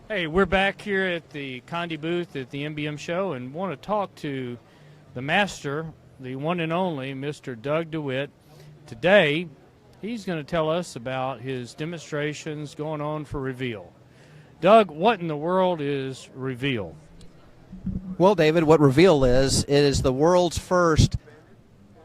Hey, we're back here at the Condi booth at the NBM show and want to talk to the master, the one and only Mr. Doug DeWitt. Today, he's going to tell us about his demonstrations going on for Reveal. Doug, what in the world is Reveal? Well, David, what Reveal is, it is the world's first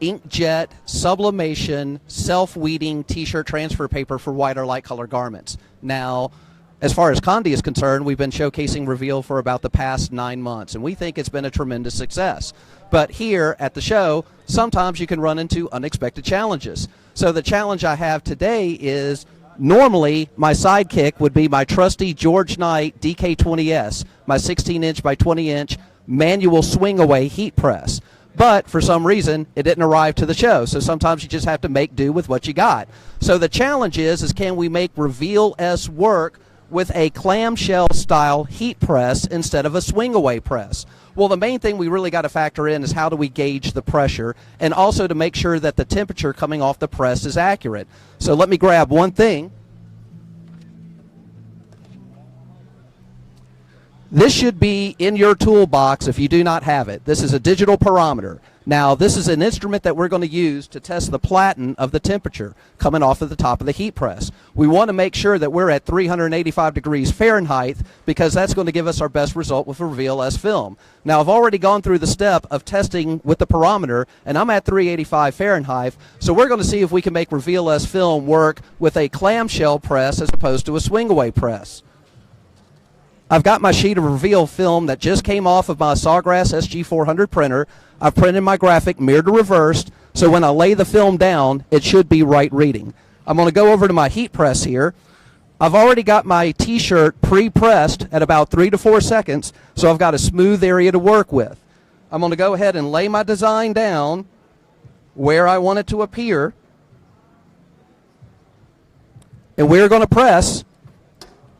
inkjet sublimation self-weeding t-shirt transfer paper for white or light color garments. Now, as far as Condi is concerned, we've been showcasing Reveal for about the past 9 months, and we think it's been a tremendous success. But here at the show, sometimes you can run into unexpected challenges. So the challenge I have today is, normally my sidekick would be my trusty George Knight DK20S, my 16-inch by 20-inch manual swing-away heat press. But for some reason, it didn't arrive to the show, so sometimes you just have to make do with what you got. So the challenge is can we make Reveal S work with a clamshell-style heat press instead of a swing-away press? Well, the main thing we really got to factor in is how do we gauge the pressure, and also to make sure that the temperature coming off the press is accurate. So let me grab one thing. This should be in your toolbox if you do not have it. This is a digital pyrometer. Now, this is an instrument that we're going to use to test the platen of the temperature coming off of the top of the heat press. We want to make sure that we're at 385 degrees Fahrenheit because that's going to give us our best result with Reveal S film. Now, I've already gone through the step of testing with the pyrometer, and I'm at 385 Fahrenheit, so we're going to see if we can make Reveal S film work with a clamshell press as opposed to a swing-away press. I've got my sheet of Reveal film that just came off of my Sawgrass SG400 printer. I've printed my graphic mirror to reversed, so when I lay the film down, it should be right reading. I'm going to go over to my heat press here. I've already got my t-shirt pre-pressed at about 3 to 4 seconds, so I've got a smooth area to work with. I'm going to go ahead and lay my design down where I want it to appear, and we're going to press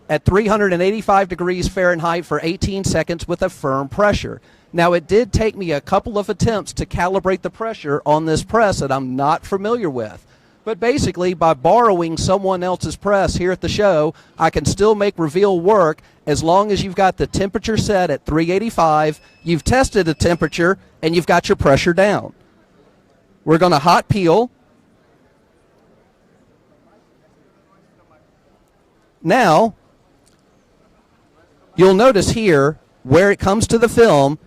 at 385 degrees Fahrenheit for 18 seconds with a firm pressure. Now, it did take me a couple of attempts to calibrate the pressure on this press that I'm not familiar with. But basically, by borrowing someone else's press here at the show, I can still make Reveal work as long as you've got the temperature set at 385, you've tested the temperature, and you've got your pressure down. We're going to hot peel. Now, you'll notice here, where it comes to the film,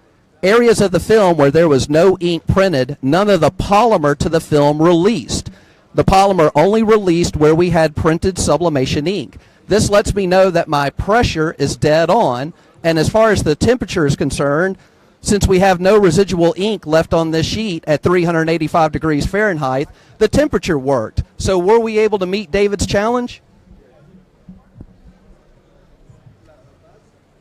areas of the film where there was no ink printed, none of the polymer to the film released. The polymer only released where we had printed sublimation ink. This lets me know that my pressure is dead on, and as far as the temperature is concerned, since we have no residual ink left on this sheet at 385 degrees Fahrenheit, the temperature worked. So were we able to meet David's challenge?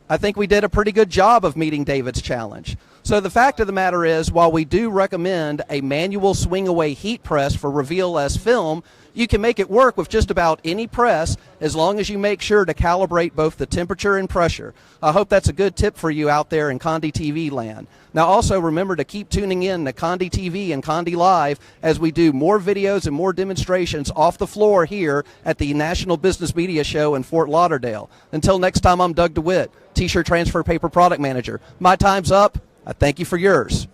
I think we did a pretty good job of meeting David's challenge. So the fact of the matter is, while we do recommend a manual swing-away heat press for Reveal S film, you can make it work with just about any press as long as you make sure to calibrate both the temperature and pressure. I hope that's a good tip for you out there in Condi TV land. Now also remember to keep tuning in to Condi TV and Condi Live as we do more videos and more demonstrations off the floor here at the National Business Media Show in Fort Lauderdale. Until next time, I'm Doug DeWitt, T-shirt transfer paper product manager. My time's up. I thank you for yours.